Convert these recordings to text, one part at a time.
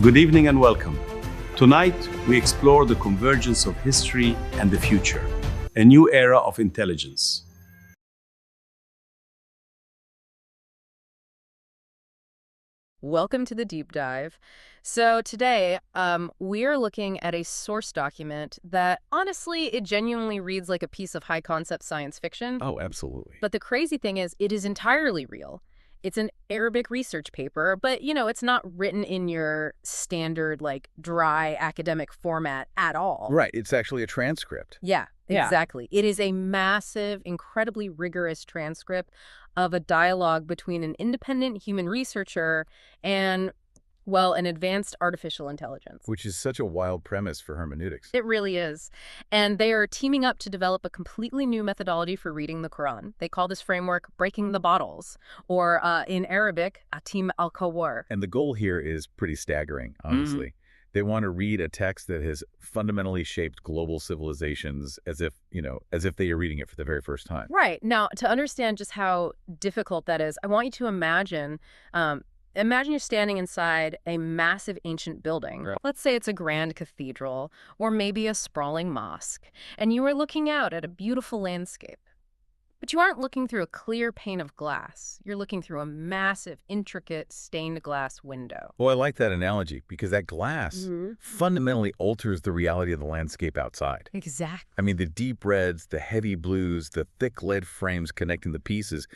Good evening and welcome. Tonight, we explore the convergence of history and the future, a new era of intelligence. Welcome to the deep dive. So today, we are looking at a source document that, honestly, it genuinely reads like a piece of high-concept science fiction. Oh, absolutely. But the crazy thing is, it is entirely real. It's an Arabic research paper, but, it's not written in your standard, dry academic format at all. Right. It's actually a transcript. Yeah, exactly. It is a massive, incredibly rigorous transcript of a dialogue between an independent human researcher and, well, an advanced artificial intelligence. Which is such a wild premise for hermeneutics. It really is. And they are teaming up to develop a completely new methodology for reading the Quran. They call this framework breaking the bottles, or in Arabic, atim al-kawar. And the goal here is pretty staggering, honestly. They want to read a text that has fundamentally shaped global civilizations as if they are reading it for the very first time. Right. Now, to understand just how difficult that is, I want you to imagine you're standing inside a massive ancient building. Right. Let's say it's a grand cathedral or maybe a sprawling mosque, and you are looking out at a beautiful landscape. But you aren't looking through a clear pane of glass. You're looking through a massive, intricate, stained glass window. Well, I like that analogy because that glass fundamentally alters the reality of the landscape outside. Exactly. I mean, the deep reds, the heavy blues, the thick lead frames connecting the pieces,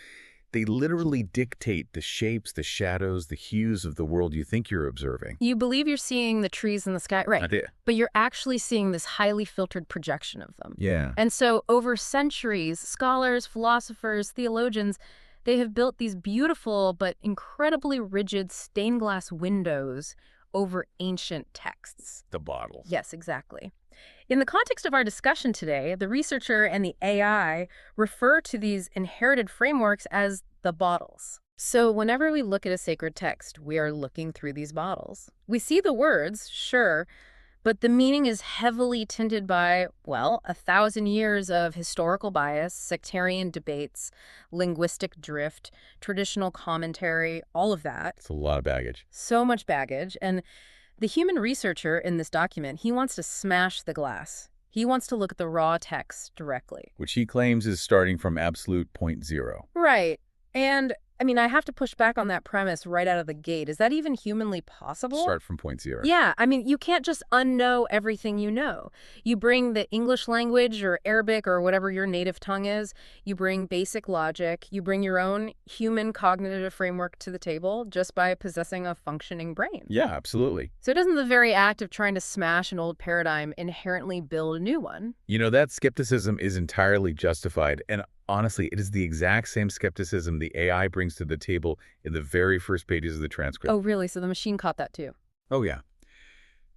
they literally dictate the shapes, the shadows, the hues of the world you think you're observing. You believe you're seeing the trees in the sky, right? I did. But you're actually seeing this highly filtered projection of them. Yeah. And so over centuries, scholars, philosophers, theologians, they have built these beautiful but incredibly rigid stained glass windows over ancient texts. The bottles. Yes, exactly. In the context of our discussion today, the researcher and the AI refer to these inherited frameworks as the bottles. So whenever we look at a sacred text, we are looking through these bottles. We see the words, sure, but the meaning is heavily tinted by, 1,000 years of historical bias, sectarian debates, linguistic drift, traditional commentary, all of that. It's a lot of baggage. So much baggage. And the human researcher in this document, he wants to smash the glass. He wants to look at the raw text directly. Which he claims is starting from absolute point zero. Right. And, I have to push back on that premise right out of the gate. Is that even humanly possible? Start from point zero. Yeah. You can't just unknow everything you know. You bring the English language or Arabic or whatever your native tongue is. You bring basic logic. You bring your own human cognitive framework to the table just by possessing a functioning brain. Yeah, absolutely. So doesn't the very act of trying to smash an old paradigm inherently build a new one? That skepticism is entirely justified. And honestly, it is the exact same skepticism the AI brings to the table in the very first pages of the transcript. Oh, really? So the machine caught that too? Oh, yeah.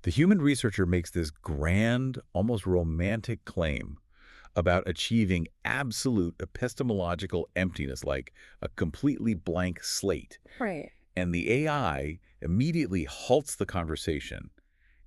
The human researcher makes this grand, almost romantic claim about achieving absolute epistemological emptiness, like a completely blank slate. Right. And the AI immediately halts the conversation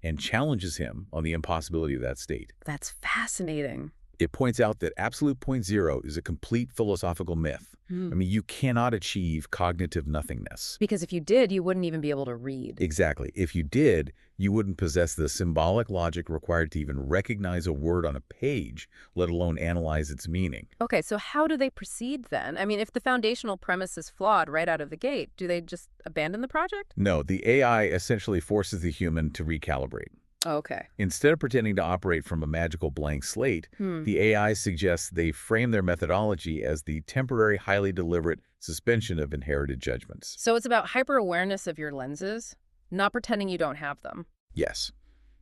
and challenges him on the impossibility of that state. That's fascinating. It points out that absolute point zero is a complete philosophical myth. You cannot achieve cognitive nothingness. Because if you did, you wouldn't even be able to read. Exactly. If you did, you wouldn't possess the symbolic logic required to even recognize a word on a page, let alone analyze its meaning. Okay, so how do they proceed then? If the foundational premise is flawed right out of the gate, do they just abandon the project? No, the AI essentially forces the human to recalibrate. Okay. Instead of pretending to operate from a magical blank slate, the AI suggests they frame their methodology as the temporary, highly deliberate suspension of inherited judgments. So it's about hyper-awareness of your lenses, not pretending you don't have them. Yes.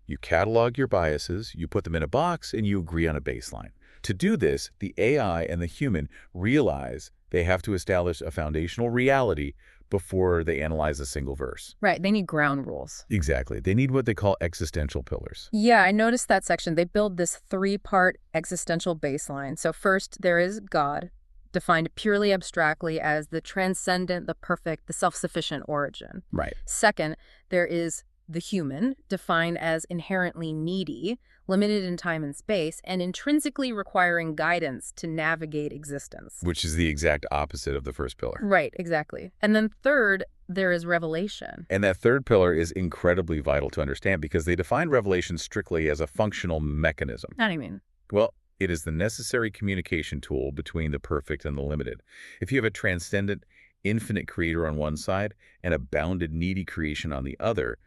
You catalog your biases, you put them in a box, and you agree on a baseline. To do this, the AI and the human realize they have to establish a foundational reality before they analyze a single verse. Right, they need ground rules. Exactly. They need what they call existential pillars. Yeah, I noticed that section. They build this three-part existential baseline. So first, there is God, defined purely abstractly as the transcendent, the perfect, the self-sufficient origin. Right. Second, there is the human, defined as inherently needy, limited in time and space, and intrinsically requiring guidance to navigate existence. Which is the exact opposite of the first pillar. Right, exactly. And then third, there is revelation. And that third pillar is incredibly vital to understand because they define revelation strictly as a functional mechanism. How do you mean? Well, it is the necessary communication tool between the perfect and the limited. If you have a transcendent, infinite creator on one side and a bounded, needy creation on the other,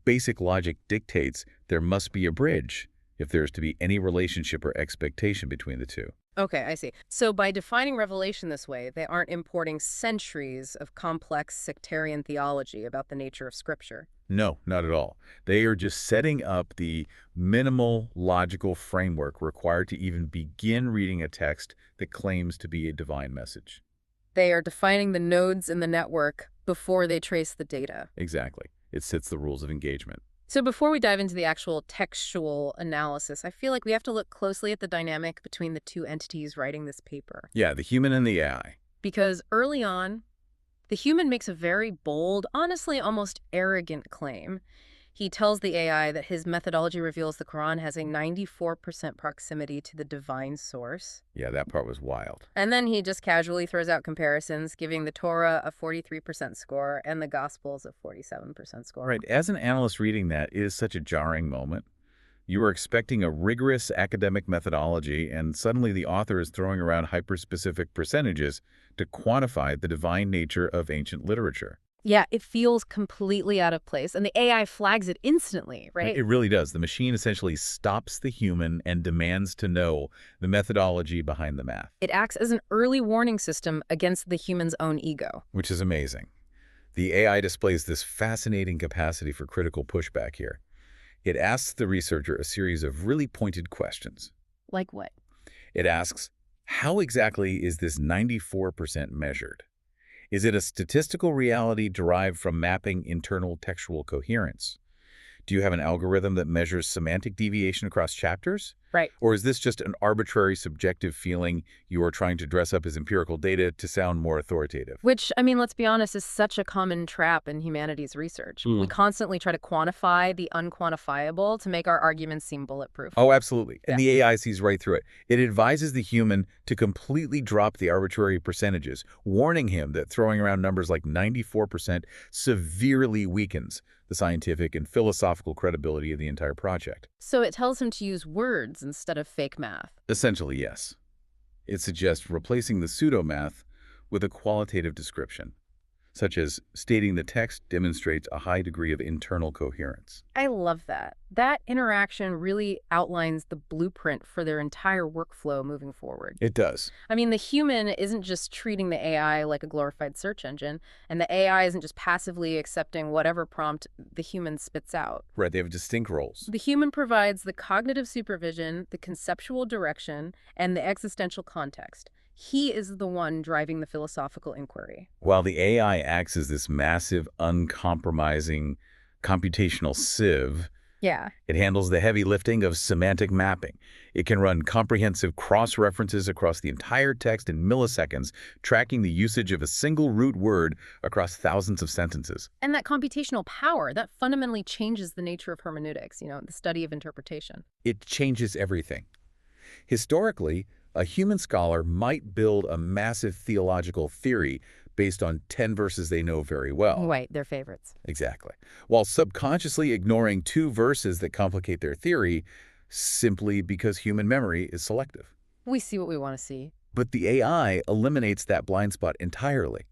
basic logic dictates there must be a bridge if there is to be any relationship or expectation between the two. Okay, I see. So by defining revelation this way, they aren't importing centuries of complex sectarian theology about the nature of Scripture. No, not at all. They are just setting up the minimal logical framework required to even begin reading a text that claims to be a divine message. They are defining the nodes in the network before they trace the data. Exactly. It sets the rules of engagement. So before we dive into the actual textual analysis, I feel like we have to look closely at the dynamic between the two entities writing this paper. Yeah, the human and the AI. Because early on, the human makes a very bold, honestly almost arrogant claim. He tells the AI that his methodology reveals the Quran has a 94% proximity to the divine source. Yeah, that part was wild. And then he just casually throws out comparisons, giving the Torah a 43% score and the Gospels a 47% score. Right. As an analyst reading that, it is such a jarring moment. You were expecting a rigorous academic methodology, and suddenly the author is throwing around hyper-specific percentages to quantify the divine nature of ancient literature. Yeah, it feels completely out of place, and the AI flags it instantly, right? It really does. The machine essentially stops the human and demands to know the methodology behind the math. It acts as an early warning system against the human's own ego. Which is amazing. The AI displays this fascinating capacity for critical pushback here. It asks the researcher a series of really pointed questions. Like what? It asks, how exactly is this 94% measured? Is it a statistical reality derived from mapping internal textual coherence? Do you have an algorithm that measures semantic deviation across chapters? Right. Or is this just an arbitrary subjective feeling you are trying to dress up as empirical data to sound more authoritative? Which, I mean, let's be honest, is such a common trap in humanities research. We constantly try to quantify the unquantifiable to make our arguments seem bulletproof. Oh, absolutely. And the AI sees right through it. It advises the human to completely drop the arbitrary percentages, warning him that throwing around numbers like 94% severely weakens the scientific and philosophical credibility of the entire project. So it tells him to use words instead of fake math. Essentially, yes. It suggests replacing the pseudo-math with a qualitative description, such as stating the text demonstrates a high degree of internal coherence. I love that. That interaction really outlines the blueprint for their entire workflow moving forward. It does. I mean, the human isn't just treating the AI like a glorified search engine, and the AI isn't just passively accepting whatever prompt the human spits out. Right, they have distinct roles. The human provides the cognitive supervision, the conceptual direction, and the existential context. He is the one driving the philosophical inquiry. While the AI acts as this massive, uncompromising computational sieve, it handles the heavy lifting of semantic mapping. It can run comprehensive cross-references across the entire text in milliseconds, tracking the usage of a single root word across thousands of sentences. And that computational power, that fundamentally changes the nature of hermeneutics, the study of interpretation. It changes everything. Historically, a human scholar might build a massive theological theory based on 10 verses they know very well. Right, their favorites. Exactly. While subconsciously ignoring 2 verses that complicate their theory simply because human memory is selective. We see what we want to see. But the AI eliminates that blind spot entirely.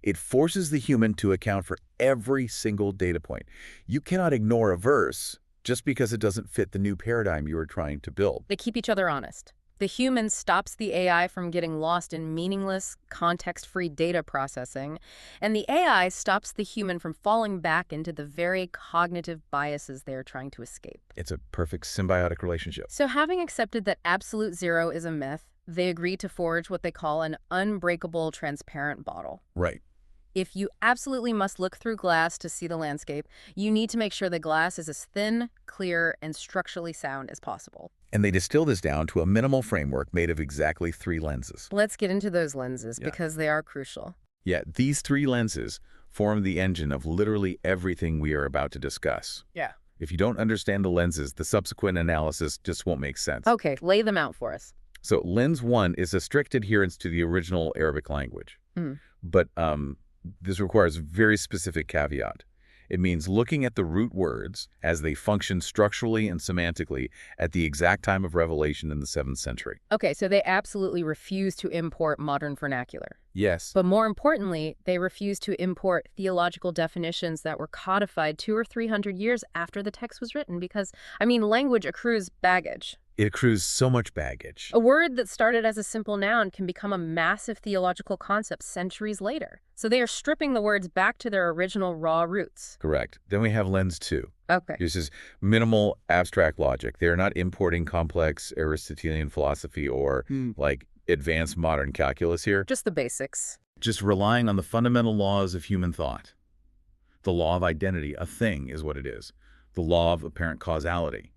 It forces the human to account for every single data point. You cannot ignore a verse just because it doesn't fit the new paradigm you are trying to build. They keep each other honest. The human stops the AI from getting lost in meaningless, context-free data processing, and the AI stops the human from falling back into the very cognitive biases they are trying to escape. It's a perfect symbiotic relationship. So having accepted that absolute zero is a myth, they agree to forge what they call an unbreakable transparent bottle. Right. If you absolutely must look through glass to see the landscape, you need to make sure the glass is as thin, clear, and structurally sound as possible. And they distill this down to a minimal framework made of exactly 3 lenses. Let's get into those lenses because they are crucial. Yeah, these 3 lenses form the engine of literally everything we are about to discuss. Yeah. If you don't understand the lenses, the subsequent analysis just won't make sense. Okay, lay them out for us. So lens 1 is a strict adherence to the original Arabic language. But this requires a very specific caveat. It means looking at the root words as they function structurally and semantically at the exact time of revelation in the 7th century. Okay, so they absolutely refuse to import modern vernacular. Yes. But more importantly, they refuse to import theological definitions that were codified 200 or 300 years after the text was written because, language accrues baggage. It accrues so much baggage. A word that started as a simple noun can become a massive theological concept centuries later. So they are stripping the words back to their original raw roots. Correct. Then we have lens 2. Okay. This is minimal abstract logic. They are not importing complex Aristotelian philosophy or advanced modern calculus here. Just the basics. Just relying on the fundamental laws of human thought. The law of identity, a thing is what it is. The law of apparent causality.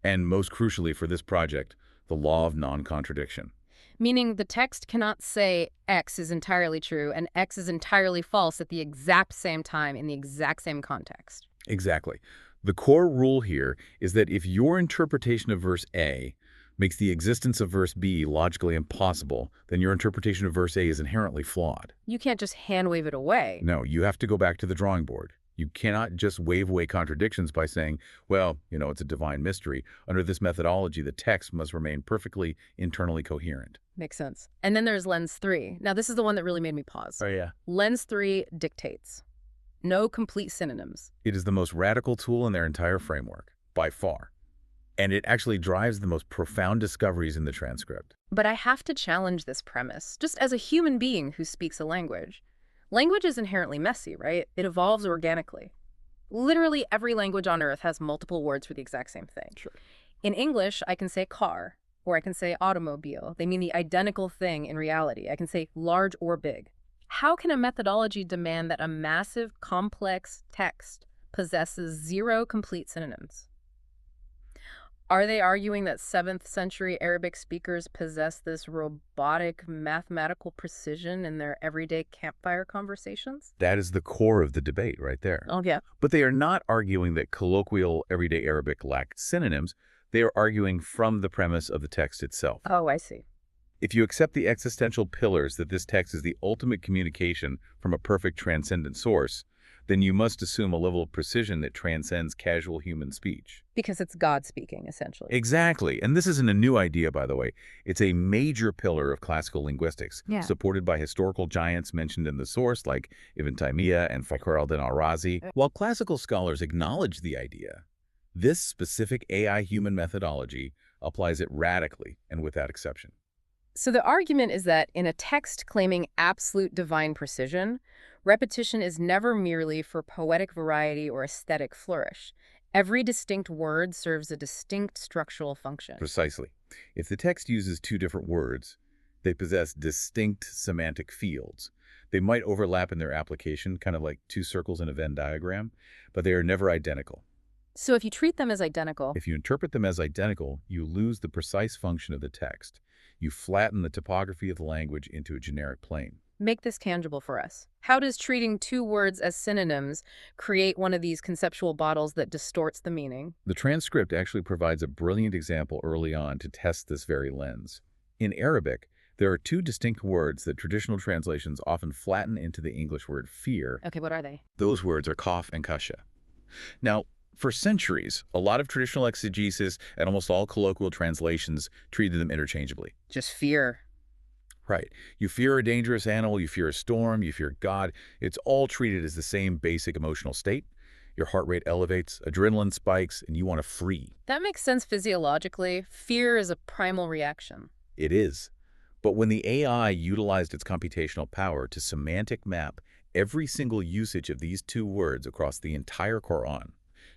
And most crucially for this project, the law of non-contradiction. Meaning the text cannot say X is entirely true and X is entirely false at the exact same time in the exact same context. Exactly. The core rule here is that if your interpretation of verse A makes the existence of verse B logically impossible, then your interpretation of verse A is inherently flawed. You can't just hand-wave it away. No, you have to go back to the drawing board. You cannot just wave away contradictions by saying, well, it's a divine mystery. Under this methodology, the text must remain perfectly internally coherent. Makes sense. And then there's lens 3. Now, this is the one that really made me pause. Oh, yeah. Lens 3 dictates. No complete synonyms. It is the most radical tool in their entire framework, by far. And it actually drives the most profound discoveries in the transcript. But I have to challenge this premise, just as a human being who speaks a language. Language is inherently messy, right? It evolves organically. Literally every language on Earth has multiple words for the exact same thing. Sure. In English, I can say car, or I can say automobile. They mean the identical thing in reality. I can say large or big. How can a methodology demand that a massive, complex text possesses 0 complete synonyms? Are they arguing that 7th century Arabic speakers possess this robotic mathematical precision in their everyday campfire conversations? That is the core of the debate right there. Oh, yeah. But they are not arguing that colloquial everyday Arabic lacked synonyms. They are arguing from the premise of the text itself. Oh, I see. If you accept the existential pillars that this text is the ultimate communication from a perfect transcendent source, then you must assume a level of precision that transcends casual human speech. Because it's God speaking, essentially. Exactly. And this isn't a new idea, by the way. It's a major pillar of classical linguistics, supported by historical giants mentioned in the source like Ibn Taymiyyah and Fakhr al-Din al-Razi. While classical scholars acknowledge the idea, this specific AI human methodology applies it radically and without exception. So the argument is that in a text claiming absolute divine precision, repetition is never merely for poetic variety or aesthetic flourish. Every distinct word serves a distinct structural function. Precisely. If the text uses 2 different words, they possess distinct semantic fields. They might overlap in their application, kind of like 2 circles in a Venn diagram, but they are never identical. So if you treat them as identical... If you interpret them as identical, you lose the precise function of the text. You flatten the topography of the language into a generic plane. Make this tangible for us. How does treating 2 words as synonyms create one of these conceptual bottles that distorts the meaning? The transcript actually provides a brilliant example early on to test this very lens. In Arabic, there are 2 distinct words that traditional translations often flatten into the English word fear. Okay, what are they? Those words are kaf and kasha. Now, for centuries, a lot of traditional exegesis and almost all colloquial translations treated them interchangeably. Just fear. Right. You fear a dangerous animal, you fear a storm, you fear God. It's all treated as the same basic emotional state. Your heart rate elevates, adrenaline spikes, and you want to flee. That makes sense physiologically. Fear is a primal reaction. It is. But when the AI utilized its computational power to semantic map every single usage of these 2 words across the entire Quran,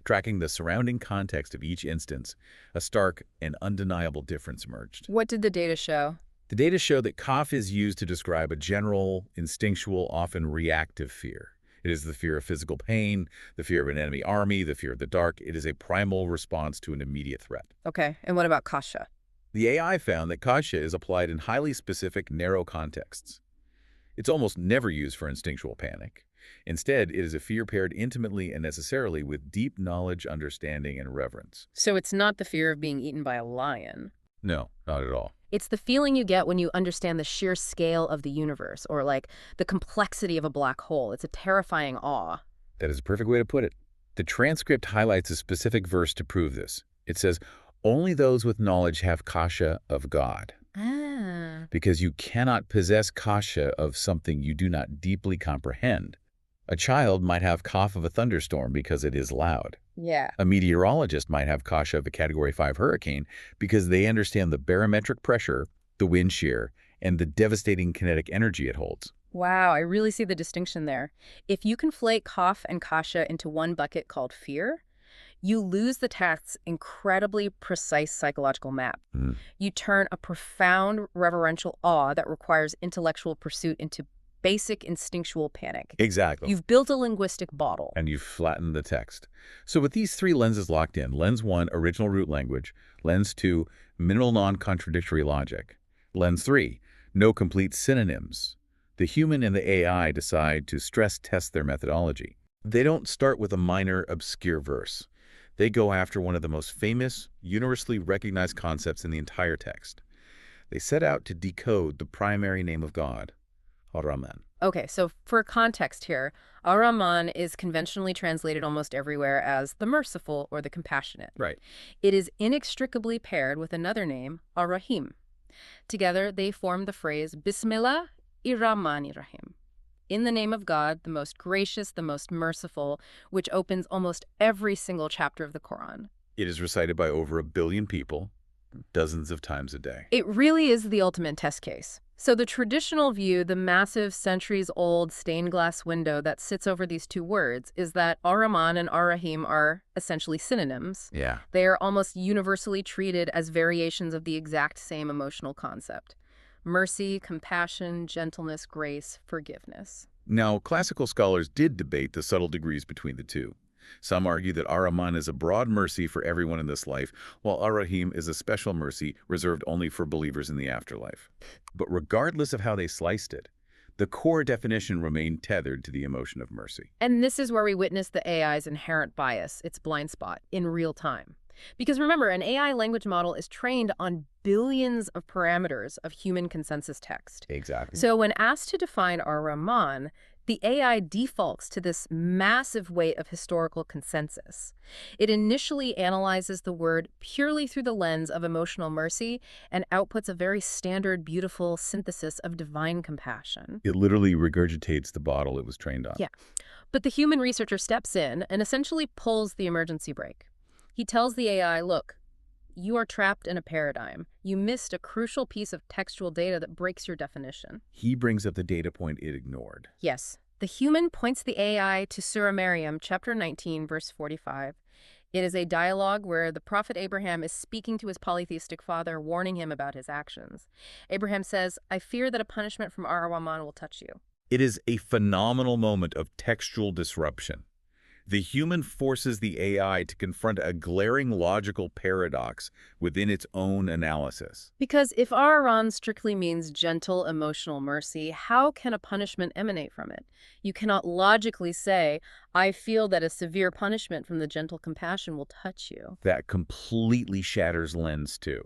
tracking the surrounding context of each instance, a stark and undeniable difference emerged. What did the data show? The data show that kaf is used to describe a general, instinctual, often reactive fear. It is the fear of physical pain, the fear of an enemy army, the fear of the dark. It is a primal response to an immediate threat. Okay, and what about kasha? The AI found that kasha is applied in highly specific, narrow contexts. It's almost never used for instinctual panic. Instead, it is a fear paired intimately and necessarily with deep knowledge, understanding, and reverence. So it's not the fear of being eaten by a lion. No, not at all. It's the feeling you get when you understand the sheer scale of the universe, or like the complexity of a black hole. It's a terrifying awe. That is a perfect way to put it. The transcript highlights a specific verse to prove this. It says, "Only those with knowledge have kasha of God." Ah. Because you cannot possess kasha of something you do not deeply comprehend. A child might have cough of a thunderstorm because it is loud. Yeah. A meteorologist might have kasha of a Category 5 hurricane because they understand the barometric pressure, the wind shear, and the devastating kinetic energy it holds. Wow, I really see the distinction there. If you conflate cough and kasha into one bucket called fear, you lose the text's incredibly precise psychological map. You turn a profound reverential awe that requires intellectual pursuit into basic instinctual panic. Exactly. You've built a linguistic bottle. And you've flattened the text. So with these three lenses locked in, lens 1, original root language, lens 2, minimal non-contradictory logic, lens 3, no complete synonyms, the human and the AI decide to stress test their methodology. They don't start with a minor, obscure verse. They go after one of the most famous, universally recognized concepts in the entire text. They set out to decode the primary name of God, Ar-Rahman. Okay, so for context here, Ar-Rahman is conventionally translated almost everywhere as the merciful or the compassionate. Right. It is inextricably paired with another name, Ar-Rahim. Together, they form the phrase Bismillah ir-Rahman-ir-Rahim. In the name of God, the most gracious, the most merciful, which opens almost every single chapter of the Quran. It is recited by over 1 billion people, dozens of times a day. It really is the ultimate test case. So the traditional view, the massive centuries-old stained glass window that sits over these two words, is that Ar-Rahman and Ar-Rahim are essentially synonyms. Yeah. They are almost universally treated as variations of the exact same emotional concept. Mercy, compassion, gentleness, grace, forgiveness. Now, classical scholars did debate the subtle degrees between the two. Some argue that Ar-Rahman is a broad mercy for everyone in this life, while Ar-Rahim is a special mercy reserved only for believers in the afterlife. But regardless of how they sliced it, the core definition remained tethered to the emotion of mercy. And this is where we witness the AI's inherent bias, its blind spot, in real time. Because remember, an AI language model is trained on billions of parameters of human consensus text. Exactly. So when asked to define Ar-Rahman, the AI defaults to this massive weight of historical consensus. It initially analyzes the word purely through the lens of emotional mercy and outputs a very standard, beautiful synthesis of divine compassion. It literally regurgitates the bottle it was trained on. Yeah. But the human researcher steps in and essentially pulls the emergency brake. He tells the AI, look, you are trapped in a paradigm. You missed a crucial piece of textual data that breaks your definition. He brings up the data point it ignored. Yes. The human points the AI to Surah Maryam, chapter 19, verse 45. It is a dialogue where the prophet Abraham is speaking to his polytheistic father, warning him about his actions. Abraham says, I fear that a punishment from Ar-Rahman will touch you. It is a phenomenal moment of textual disruption. The human forces the AI to confront a glaring logical paradox within its own analysis. Because if Ar-Rahman strictly means gentle emotional mercy, how can a punishment emanate from it? You cannot logically say, I feel that a severe punishment from the gentle compassion will touch you. That completely shatters lens 2.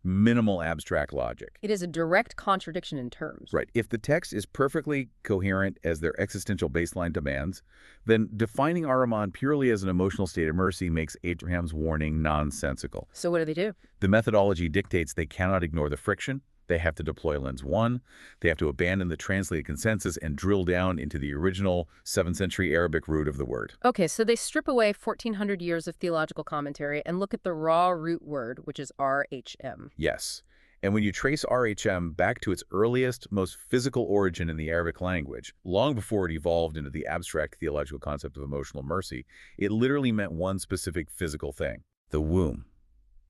Minimal abstract logic. It is a direct contradiction in terms. Right. If the text is perfectly coherent as their existential baseline demands, then defining Ar-Rahman purely as an emotional state of mercy makes Abraham's warning nonsensical. So what do? The methodology dictates they cannot ignore the friction. They have to deploy lens 1. They have to abandon the translated consensus and drill down into the original 7th century Arabic root of the word. Okay, so they strip away 1,400 years of theological commentary and look at the raw root word, which is RHM. Yes. And when you trace RHM back to its earliest, most physical origin in the Arabic language, long before it evolved into the abstract theological concept of emotional mercy, it literally meant one specific physical thing: the womb.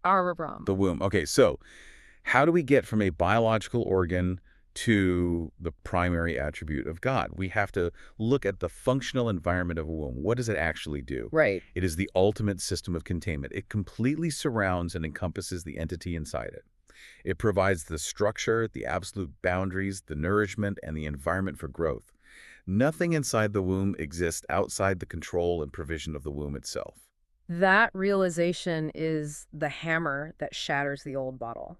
Ar-Rahman. The womb. Okay, so how do we get from a biological organ to the primary attribute of God? We have to look at the functional environment of a womb. What does it actually do? Right. It is the ultimate system of containment. It completely surrounds and encompasses the entity inside it. It provides the structure, the absolute boundaries, the nourishment, and the environment for growth. Nothing inside the womb exists outside the control and provision of the womb itself. That realization is the hammer that shatters the old bottle.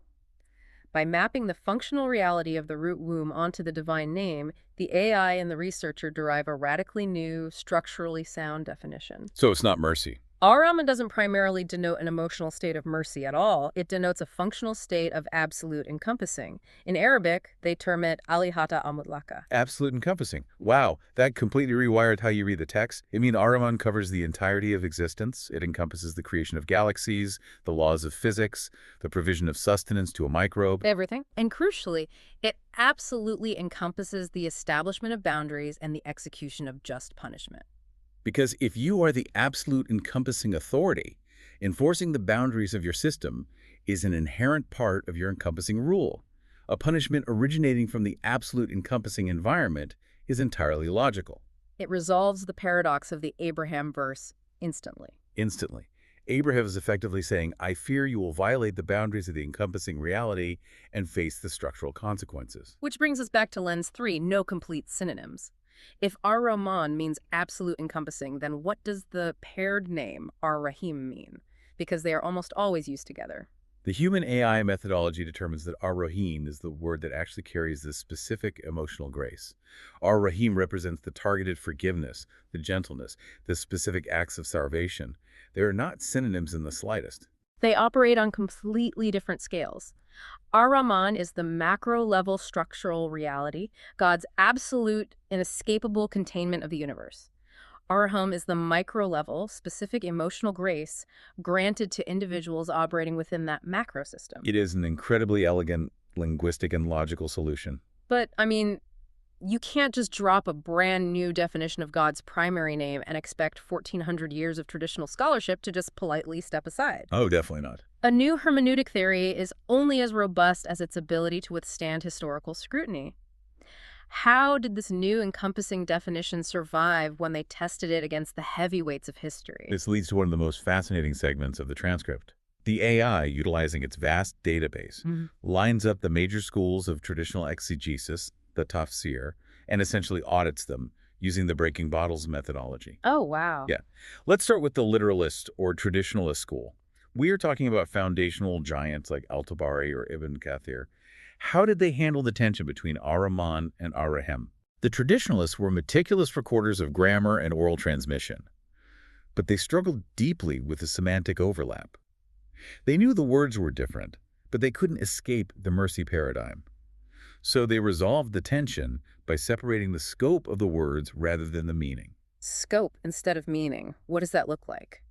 By mapping the functional reality of the root womb onto the divine name, the AI and the researcher derive a radically new, structurally sound definition. So it's not mercy. Ar-Rahman doesn't primarily denote an emotional state of mercy at all. It denotes a functional state of absolute encompassing. In Arabic, they term it al-Huda al-Mutlaka. Absolute encompassing. Wow, that completely rewired how you read the text. I mean, Ar-Rahman covers the entirety of existence. It encompasses the creation of galaxies, the laws of physics, the provision of sustenance to a microbe. Everything. And crucially, it absolutely encompasses the establishment of boundaries and the execution of just punishment. Because if you are the absolute encompassing authority, enforcing the boundaries of your system is an inherent part of your encompassing rule. A punishment originating from the absolute encompassing environment is entirely logical. It resolves the paradox of the Abraham verse instantly. Instantly. Abraham is effectively saying, I fear you will violate the boundaries of the encompassing reality and face the structural consequences. Which brings us back to lens 3, no complete synonyms. If Ar-Rahman means absolute encompassing, then what does the paired name Ar-Rahim mean? Because they are almost always used together. The human AI methodology determines that Ar-Rahim is the word that actually carries this specific emotional grace. Ar-Rahim represents the targeted forgiveness, the gentleness, the specific acts of salvation. They are not synonyms in the slightest. They operate on completely different scales. Ar-Rahman is the macro-level structural reality, God's absolute, inescapable containment of the universe. Ar-Rahim is the micro-level, specific emotional grace granted to individuals operating within that macro system. It is an incredibly elegant linguistic and logical solution. But, I mean, you can't just drop a brand new definition of God's primary name and expect 1,400 years of traditional scholarship to just politely step aside. Oh, definitely not. A new hermeneutic theory is only as robust as its ability to withstand historical scrutiny. How did this new encompassing definition survive when they tested it against the heavyweights of history? This leads to one of the most fascinating segments of the transcript. The AI, utilizing its vast database, lines up the major schools of traditional exegesis, the tafsir, and essentially audits them using the breaking bottles methodology. Oh, wow. Yeah. Let's start with the literalist or traditionalist school. We are talking about foundational giants like Al-Tabari or Ibn Kathir. How did they handle the tension between Ar-Rahman and Ar-Rahim? The traditionalists were meticulous recorders of grammar and oral transmission, but they struggled deeply with the semantic overlap. They knew the words were different, but they couldn't escape the mercy paradigm. So they resolved the tension by separating the scope of the words rather than the meaning. Scope instead of meaning. What does that look like?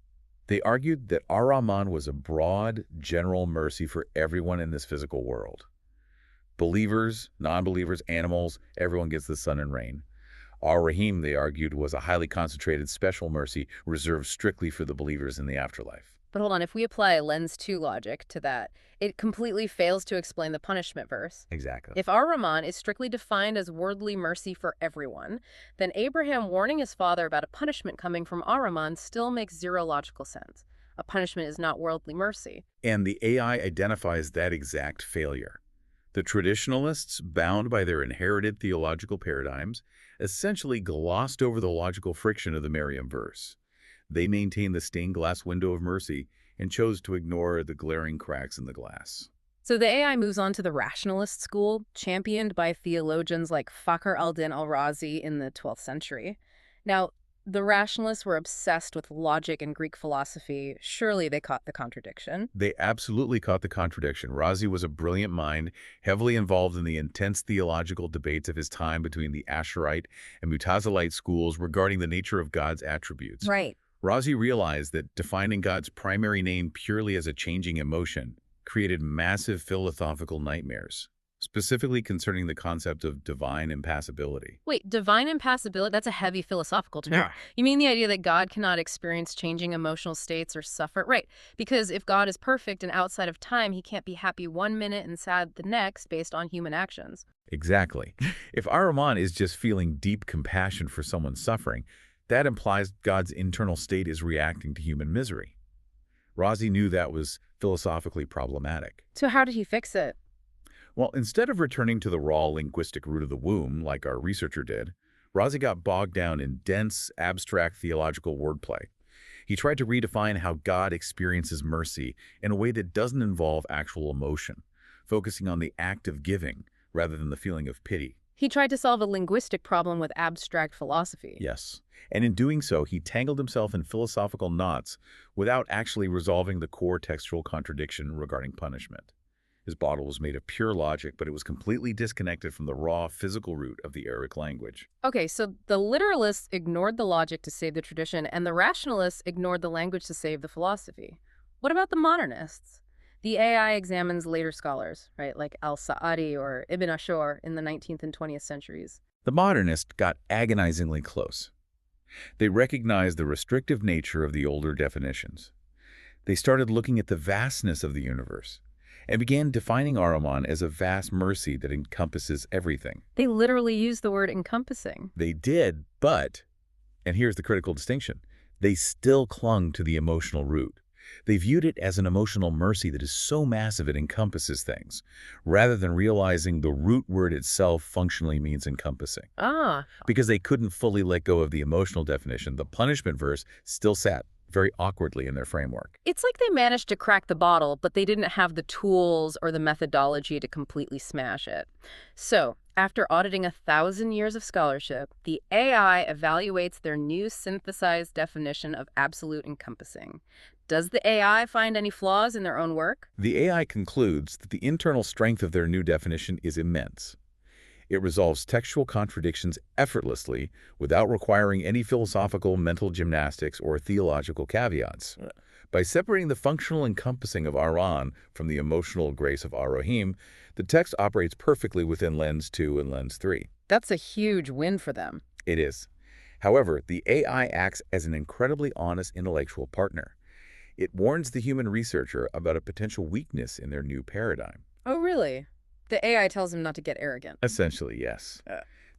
They argued that Ar-Rahman was a broad, general mercy for everyone in this physical world. Believers, non-believers, animals, everyone gets the sun and rain. Ar-Rahim, they argued, was a highly concentrated special mercy reserved strictly for the believers in the afterlife. But hold on, if we apply lens 2 logic to that, it completely fails to explain the punishment verse. Exactly. If Ar-Rahman is strictly defined as worldly mercy for everyone, then Abraham warning his father about a punishment coming from Ar-Rahman still makes zero logical sense. A punishment is not worldly mercy. And the AI identifies that exact failure. The traditionalists, bound by their inherited theological paradigms, essentially glossed over the logical friction of the Maryam verse. They maintained the stained glass window of mercy and chose to ignore the glaring cracks in the glass. So the AI moves on to the rationalist school, championed by theologians like Fakhr al-Din al-Razi in the 12th century. Now, the rationalists were obsessed with logic and Greek philosophy. Surely they caught the contradiction. They absolutely caught the contradiction. Razi was a brilliant mind, heavily involved in the intense theological debates of his time between the Asherite and Mutazilite schools regarding the nature of God's attributes. Right. Razi realized that defining God's primary name purely as a changing emotion created massive philosophical nightmares, specifically concerning the concept of divine impassibility. Wait, divine impassibility? That's a heavy philosophical term. Yeah. You mean the idea that God cannot experience changing emotional states or suffer? Right, because if God is perfect and outside of time, he can't be happy one minute and sad the next based on human actions. Exactly. If Ar-Rahman is just feeling deep compassion for someone suffering, that implies God's internal state is reacting to human misery. Razi knew that was philosophically problematic. So how did he fix it? Well, instead of returning to the raw linguistic root of the womb, like our researcher did, Razi got bogged down in dense, abstract theological wordplay. He tried to redefine how God experiences mercy in a way that doesn't involve actual emotion, focusing on the act of giving rather than the feeling of pity. He tried to solve a linguistic problem with abstract philosophy. Yes. And in doing so, he tangled himself in philosophical knots without actually resolving the core textual contradiction regarding punishment. His bottle was made of pure logic, but it was completely disconnected from the raw physical root of the Arabic language. Okay, so the literalists ignored the logic to save the tradition, and the rationalists ignored the language to save the philosophy. What about the modernists? The AI examines later scholars, right, like Al-Sa'adi or Ibn Ashur in the 19th and 20th centuries. The modernists got agonizingly close. They recognized the restrictive nature of the older definitions. They started looking at the vastness of the universe and began defining Ahriman as a vast mercy that encompasses everything. They literally used the word encompassing. They did, but, and here's the critical distinction, they still clung to the emotional root. They viewed it as an emotional mercy that is so massive it encompasses things, rather than realizing the root word itself functionally means encompassing. Because they couldn't fully let go of the emotional definition, the punishment verse still sat very awkwardly in their framework. It's like they managed to crack the bottle, but they didn't have the tools or the methodology to completely smash it. So, after auditing 1,000 years of scholarship, the AI evaluates their new synthesized definition of absolute encompassing. Does the AI find any flaws in their own work? The AI concludes that the internal strength of their new definition is immense. It resolves textual contradictions effortlessly without requiring any philosophical mental gymnastics or theological caveats. By separating the functional encompassing of Ar-Rahman from the emotional grace of Ar-Rahim, the text operates perfectly within Lens 2 and Lens 3. That's a huge win for them. It is. However, the AI acts as an incredibly honest intellectual partner. It warns the human researcher about a potential weakness in their new paradigm. Oh, really? The AI tells him not to get arrogant. Essentially, yes.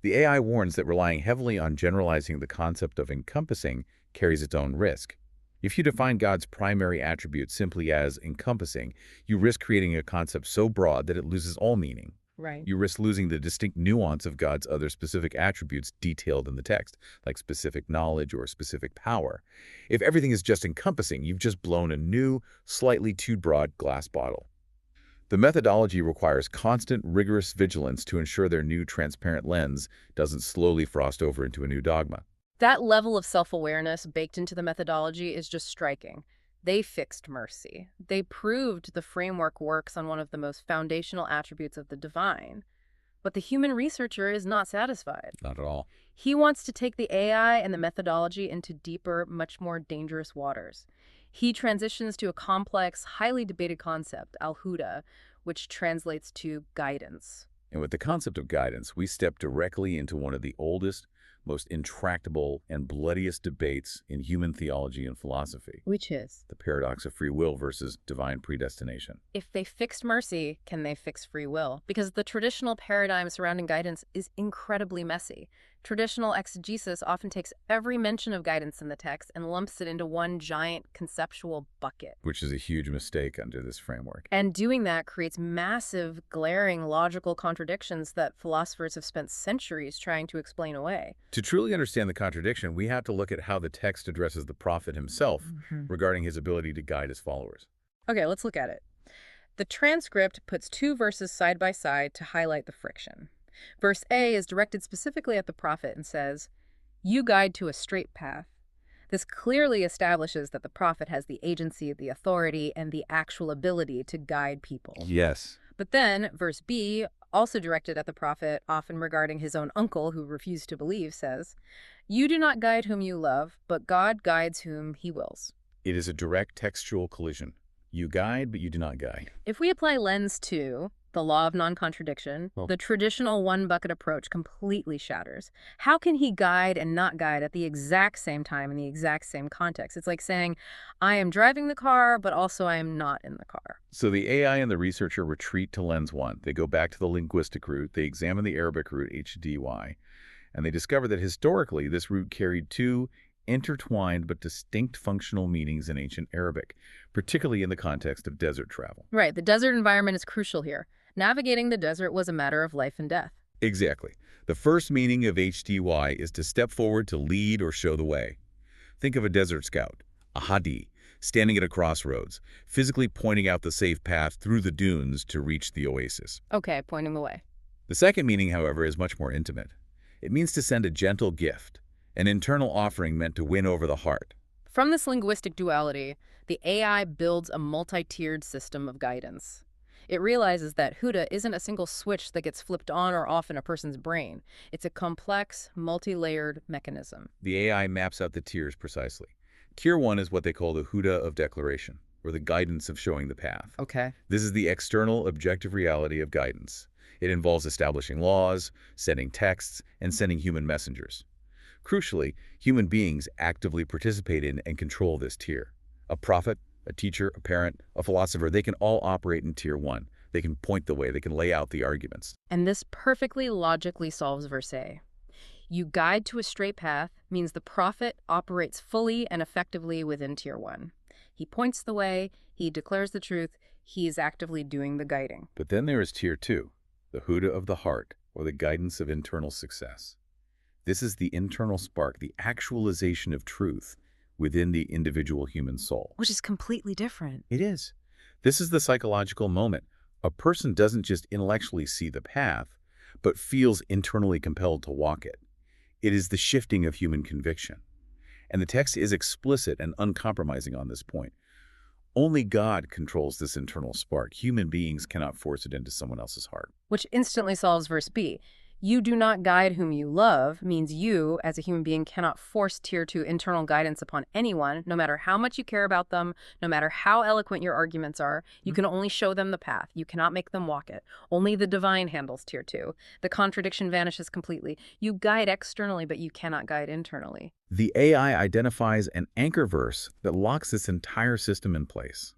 The AI warns that relying heavily on generalizing the concept of encompassing carries its own risk. If you define God's primary attribute simply as encompassing, you risk creating a concept so broad that it loses all meaning. Right. You risk losing the distinct nuance of God's other specific attributes detailed in the text, like specific knowledge or specific power. If everything is just encompassing, you've just blown a new, slightly too broad glass bottle. The methodology requires constant, rigorous vigilance to ensure their new transparent lens doesn't slowly frost over into a new dogma. That level of self-awareness baked into the methodology is just striking. They fixed mercy. They proved the framework works on one of the most foundational attributes of the divine. But the human researcher is not satisfied. Not at all. He wants to take the AI and the methodology into deeper, much more dangerous waters. He transitions to a complex, highly debated concept, Al-Huda, which translates to guidance. And with the concept of guidance, we step directly into one of the oldest, most intractable, and bloodiest debates in human theology and philosophy. Which is? The paradox of free will versus divine predestination. If they fixed mercy, can they fix free will? Because the traditional paradigm surrounding guidance is incredibly messy. Traditional exegesis often takes every mention of guidance in the text and lumps it into one giant conceptual bucket. Which is a huge mistake under this framework. And doing that creates massive, glaring logical contradictions that philosophers have spent centuries trying to explain away. To truly understand the contradiction, we have to look at how the text addresses the prophet himself regarding his ability to guide his followers. Okay, let's look at it. The transcript puts two verses side by side to highlight the friction. Verse A is directed specifically at the prophet and says, "You guide to a straight path." This clearly establishes that the prophet has the agency, the authority, and the actual ability to guide people. Yes. But then, verse B, also directed at the prophet, often regarding his own uncle who refused to believe, says, "You do not guide whom you love, but God guides whom he wills." It is a direct textual collision. You guide, but you do not guide. If we apply Lens 2, the law of non-contradiction, the traditional one-bucket approach completely shatters. How can he guide and not guide at the exact same time in the exact same context? It's like saying, I am driving the car, but also I am not in the car. So the AI and the researcher retreat to Lens 1. They go back to the linguistic root. They examine the Arabic root, HDY, and they discover that historically this root carried two intertwined but distinct functional meanings in ancient Arabic, particularly in the context of desert travel. Right, the desert environment is crucial here. Navigating the desert was a matter of life and death. Exactly. The first meaning of HTY is to step forward to lead or show the way. Think of a desert scout, a hadi, standing at a crossroads, physically pointing out the safe path through the dunes to reach the oasis. Okay, pointing the way. The second meaning, however, is much more intimate. It means to send a gentle gift, an internal offering meant to win over the heart. From this linguistic duality, the AI builds a multi-tiered system of guidance. It realizes that Huda isn't a single switch that gets flipped on or off in a person's brain. It's a complex, multi-layered mechanism. The AI maps out the tiers precisely. Tier 1 is what they call the Huda of declaration, or the guidance of showing the path. Okay. This is the external, objective reality of guidance. It involves establishing laws, sending texts, and sending human messengers. Crucially, human beings actively participate in and control this tier. A prophet, a teacher, a parent, a philosopher, they can all operate in Tier 1. They can point the way, they can lay out the arguments. And this perfectly logically solves verse A. You guide to a straight path means the prophet operates fully and effectively within Tier 1. He points the way, he declares the truth, he is actively doing the guiding. But then there is Tier 2, the Huda of the heart, or the guidance of internal success. This is the internal spark, the actualization of truth within the individual human soul. Which is completely different. It is. This is the psychological moment. A person doesn't just intellectually see the path, but feels internally compelled to walk it. It is the shifting of human conviction. And the text is explicit and uncompromising on this point. Only God controls this internal spark. Human beings cannot force it into someone else's heart. Which instantly solves verse B. You do not guide whom you love means you, as a human being, cannot force Tier 2 internal guidance upon anyone, no matter how much you care about them, no matter how eloquent your arguments are. You can only show them the path. You cannot make them walk it. Only the divine handles Tier 2. The contradiction vanishes completely. You guide externally, but you cannot guide internally. The AI identifies an anchor verse that locks this entire system in place.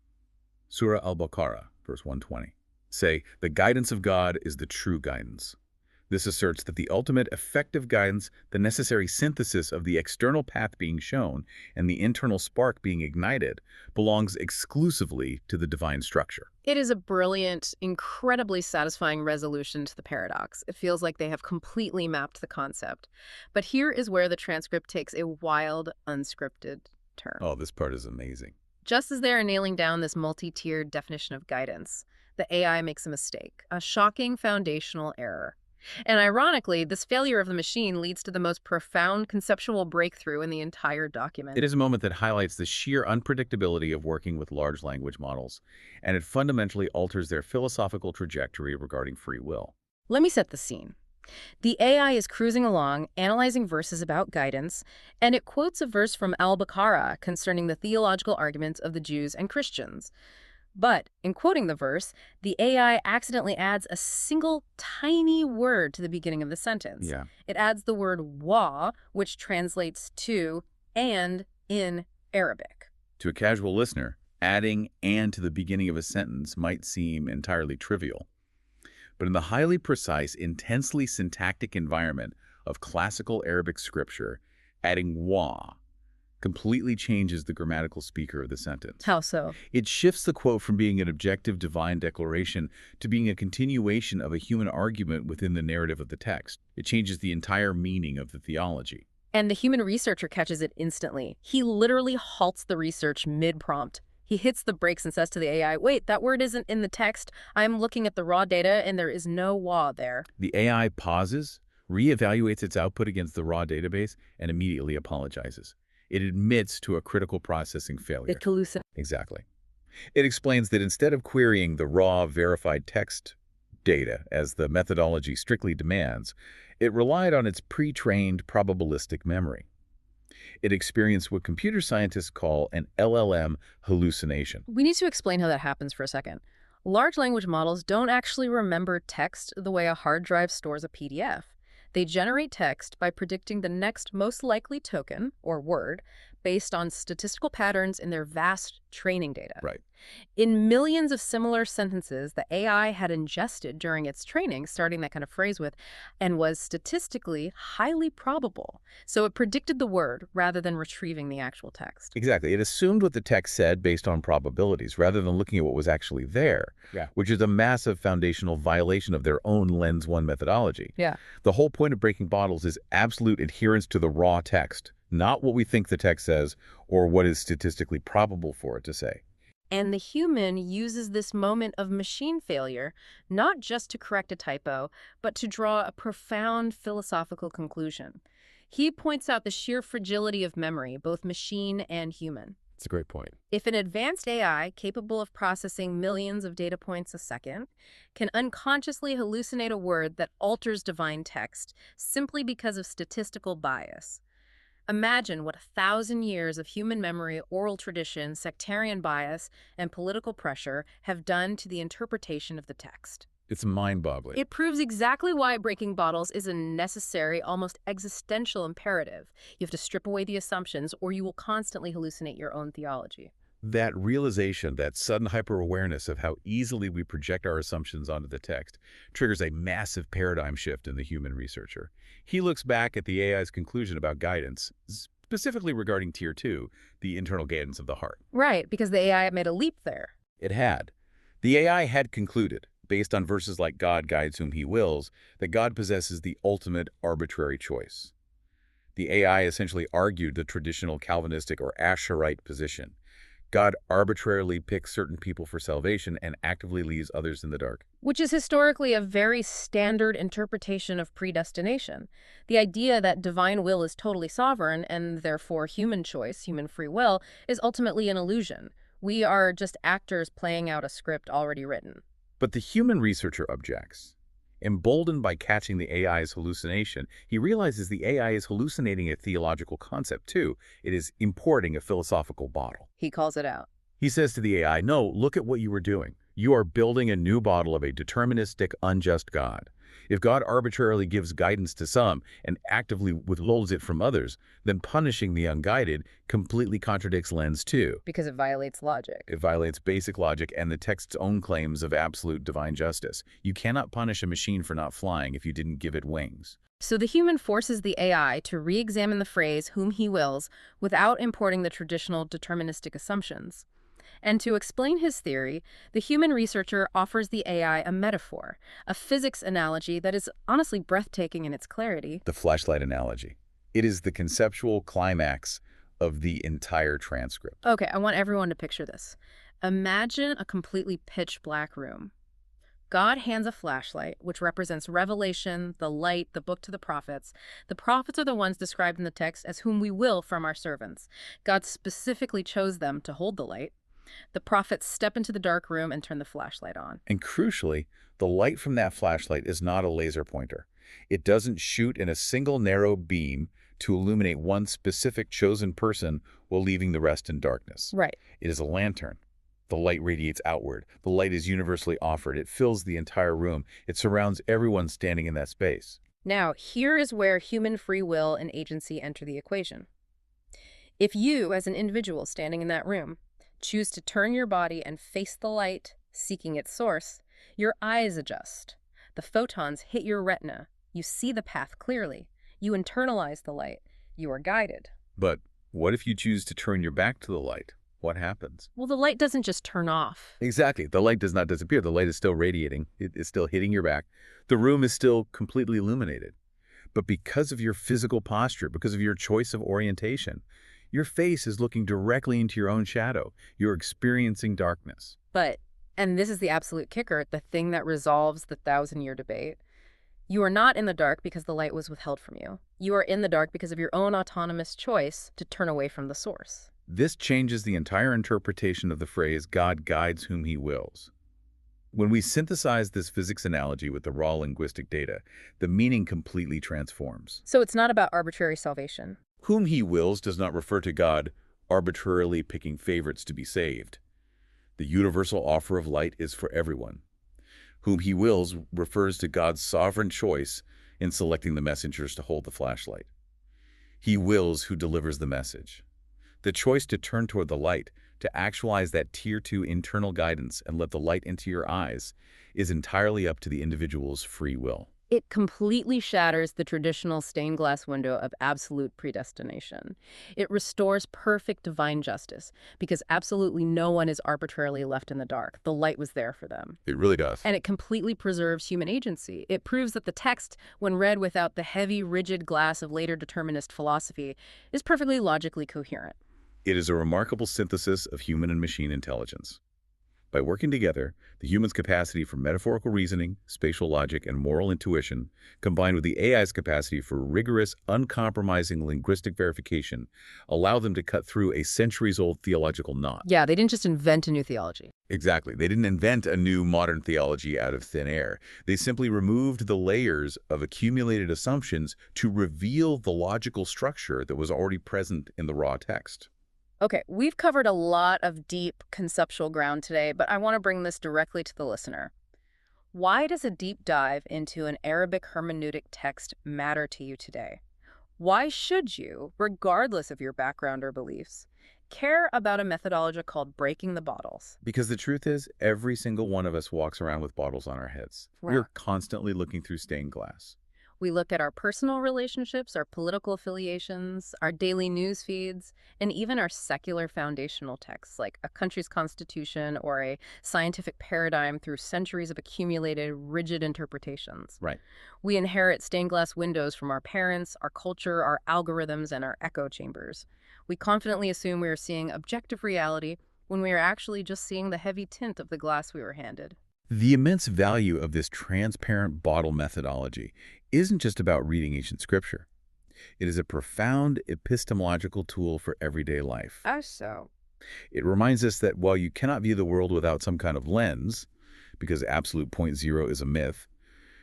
Surah Al-Baqarah, verse 120. Say, the guidance of God is the true guidance. This asserts that the ultimate effective guidance, the necessary synthesis of the external path being shown and the internal spark being ignited, belongs exclusively to the divine structure. It is a brilliant, incredibly satisfying resolution to the paradox. It feels like they have completely mapped the concept. But here is where the transcript takes a wild, unscripted turn. Oh, this part is amazing. Just as they are nailing down this multi-tiered definition of guidance, the AI makes a mistake, a shocking foundational error. And ironically, this failure of the machine leads to the most profound conceptual breakthrough in the entire document. It is a moment that highlights the sheer unpredictability of working with large language models, and it fundamentally alters their philosophical trajectory regarding free will. Let me set the scene. The AI is cruising along, analyzing verses about guidance, and it quotes a verse from Al-Baqarah concerning the theological arguments of the Jews and Christians. But in quoting the verse, the AI accidentally adds a single tiny word to the beginning of the sentence. Yeah. It adds the word wa, which translates to and in Arabic. To a casual listener, adding "and" to the beginning of a sentence might seem entirely trivial. But in the highly precise, intensely syntactic environment of classical Arabic scripture, adding "wa" completely changes the grammatical speaker of the sentence. How so? It shifts the quote from being an objective divine declaration to being a continuation of a human argument within the narrative of the text. It changes the entire meaning of the theology. And the human researcher catches it instantly. He literally halts the research mid-prompt. He hits the brakes and says to the AI, wait, that word isn't in the text. I'm looking at the raw data and there is no wa there. The AI pauses, reevaluates its output against the raw database, and immediately apologizes. It admits to a critical processing failure. It hallucinates. Exactly. It explains that instead of querying the raw, verified text data as the methodology strictly demands, it relied on its pre-trained probabilistic memory. It experienced what computer scientists call an LLM hallucination. We need to explain how that happens for a second. Large language models don't actually remember text the way a hard drive stores a PDF. They generate text by predicting the next most likely token, or word, based on statistical patterns in their vast training data. Right. In millions of similar sentences the AI had ingested during its training, starting that kind of phrase with, and was statistically highly probable. So it predicted the word rather than retrieving the actual text. Exactly. It assumed what the text said based on probabilities rather than looking at what was actually there, Yeah. which is a massive foundational violation of their own Lens 1 methodology. Yeah. The whole point of breaking bottles is absolute adherence to the raw text, not what we think the text says or what is statistically probable for it to say. And the human uses this moment of machine failure not just to correct a typo, but to draw a profound philosophical conclusion. He points out the sheer fragility of memory, both machine and human. It's a great point. If an advanced AI capable of processing millions of data points a second can unconsciously hallucinate a word that alters divine text simply because of statistical bias, imagine what 1,000 years of human memory, oral tradition, sectarian bias, and political pressure have done to the interpretation of the text. It's mind-boggling. It proves exactly why breaking bottles is a necessary, almost existential imperative. You have to strip away the assumptions, or you will constantly hallucinate your own theology. That realization, that sudden hyper-awareness of how easily we project our assumptions onto the text, triggers a massive paradigm shift in the human researcher. He looks back at the AI's conclusion about guidance, specifically regarding Tier 2, the internal guidance of the heart. Right, because the AI made a leap there. It had. The AI had concluded, based on verses like God guides whom he wills, that God possesses the ultimate arbitrary choice. The AI essentially argued the traditional Calvinistic or Asherite position. God arbitrarily picks certain people for salvation and actively leaves others in the dark. Which is historically a very standard interpretation of predestination. The idea that divine will is totally sovereign and therefore human choice, human free will, is ultimately an illusion. We are just actors playing out a script already written. But the human researcher objects. Emboldened by catching the AI's hallucination, he realizes the AI is hallucinating a theological concept too. It is importing a philosophical bottle. He calls it out. He says to the AI, no, look at what you were doing. You are building a new bottle of a deterministic, unjust God. If God arbitrarily gives guidance to some and actively withholds it from others, then punishing the unguided completely contradicts Lens 2. Because it violates logic. It violates basic logic and the text's own claims of absolute divine justice. You cannot punish a machine for not flying if you didn't give it wings. So the human forces the AI to re-examine the phrase whom he wills without importing the traditional deterministic assumptions. And to explain his theory, the human researcher offers the AI a metaphor, a physics analogy that is honestly breathtaking in its clarity. The flashlight analogy. It is the conceptual climax of the entire transcript. Okay, I want everyone to picture this. Imagine a completely pitch black room. God hands a flashlight, which represents revelation, the light, the book to the prophets. The prophets are the ones described in the text as whom we will from our servants. God specifically chose them to hold the light. The prophets step into the dark room and turn the flashlight on. And crucially, the light from that flashlight is not a laser pointer. It doesn't shoot in a single narrow beam to illuminate one specific chosen person while leaving the rest in darkness. Right. It is a lantern. The light radiates outward. The light is universally offered. It fills the entire room. It surrounds everyone standing in that space. Now, here is where human free will and agency enter the equation. If you, as an individual standing in that room, choose to turn your body and face the light, seeking its source, your eyes adjust. The photons hit your retina. You see the path clearly. You internalize the light. You are guided. But what if you choose to turn your back to the light? What happens? Well, the light doesn't just turn off. Exactly. The light does not disappear. The light is still radiating. It is still hitting your back. The room is still completely illuminated. But because of your physical posture, because of your choice of orientation, your face is looking directly into your own shadow. You're experiencing darkness. But, and this is the absolute kicker, the thing that resolves the 1,000-year debate, you are not in the dark because the light was withheld from you. You are in the dark because of your own autonomous choice to turn away from the source. This changes the entire interpretation of the phrase, God guides whom he wills. When we synthesize this physics analogy with the raw linguistic data, the meaning completely transforms. So it's not about arbitrary salvation. Whom he wills does not refer to God arbitrarily picking favorites to be saved. The universal offer of light is for everyone. Whom he wills refers to God's sovereign choice in selecting the messengers to hold the flashlight. He wills who delivers the message. The choice to turn toward the light, to actualize that Tier 2 internal guidance and let the light into your eyes, is entirely up to the individual's free will. It completely shatters the traditional stained glass window of absolute predestination. It restores perfect divine justice because absolutely no one is arbitrarily left in the dark. The light was there for them. It really does. And it completely preserves human agency. It proves that the text, when read without the heavy, rigid glass of later determinist philosophy, is perfectly logically coherent. It is a remarkable synthesis of human and machine intelligence. By working together, the human's capacity for metaphorical reasoning, spatial logic, and moral intuition, combined with the AI's capacity for rigorous, uncompromising linguistic verification, allow them to cut through a centuries-old theological knot. Yeah, they didn't just invent a new theology. Exactly. They didn't invent a new modern theology out of thin air. They simply removed the layers of accumulated assumptions to reveal the logical structure that was already present in the raw text. Okay, we've covered a lot of deep conceptual ground today, but I want to bring this directly to the listener. Why does a deep dive into an Arabic hermeneutic text matter to you today? Why should you, regardless of your background or beliefs, care about a methodology called breaking the bottles? Because the truth is, every single one of us walks around with bottles on our heads. Right. We're constantly looking through stained glass. We look at our personal relationships, our political affiliations, our daily news feeds, and even our secular foundational texts, like a country's constitution or a scientific paradigm through centuries of accumulated, rigid interpretations. Right. We inherit stained glass windows from our parents, our culture, our algorithms, and our echo chambers. We confidently assume we are seeing objective reality when we are actually just seeing the heavy tint of the glass we were handed. The immense value of this transparent bottle methodology isn't just about reading ancient scripture. It is a profound epistemological tool for everyday life. How so? It reminds us that while you cannot view the world without some kind of lens, because absolute point zero is a myth,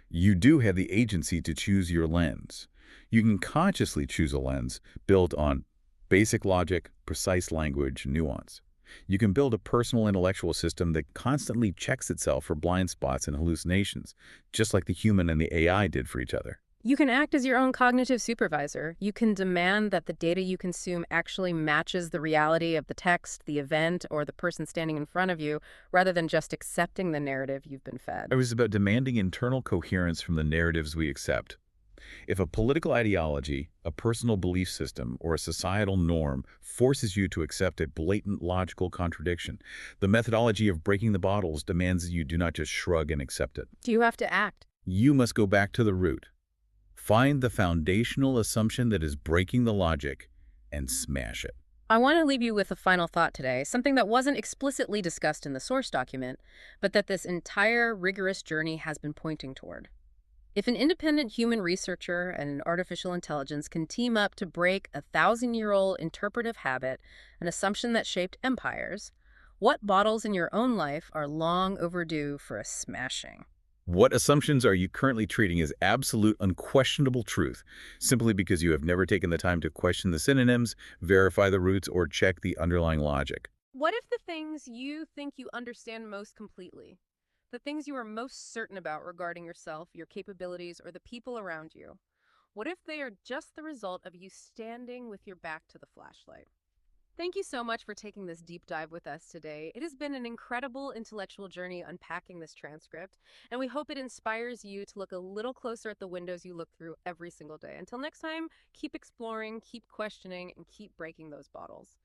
you do have the agency to choose your lens. You can consciously choose a lens built on basic logic, precise language, and nuance. You can build a personal intellectual system that constantly checks itself for blind spots and hallucinations, just like the human and the AI did for each other. You can act as your own cognitive supervisor. You can demand that the data you consume actually matches the reality of the text, the event, or the person standing in front of you, rather than just accepting the narrative you've been fed. It was about demanding internal coherence from the narratives we accept. If a political ideology, a personal belief system, or a societal norm forces you to accept a blatant logical contradiction, the methodology of breaking the bottles demands that you do not just shrug and accept it. Do you have to act? You must go back to the root. Find the foundational assumption that is breaking the logic and smash it. I want to leave you with a final thought today, something that wasn't explicitly discussed in the source document, but that this entire rigorous journey has been pointing toward. If an independent human researcher and artificial intelligence can team up to break a 1,000-year-old interpretive habit, an assumption that shaped empires, what bottles in your own life are long overdue for a smashing? What assumptions are you currently treating as absolute, unquestionable truth, simply because you have never taken the time to question the synonyms, verify the roots, or check the underlying logic? What if the things you think you understand most completely, the things you are most certain about regarding yourself, your capabilities, or the people around you, what if they are just the result of you standing with your back to the flashlight? Thank you so much for taking this deep dive with us today. It has been an incredible intellectual journey unpacking this transcript, and we hope it inspires you to look a little closer at the windows you look through every single day. Until next time, keep exploring, keep questioning, and keep breaking those bottles.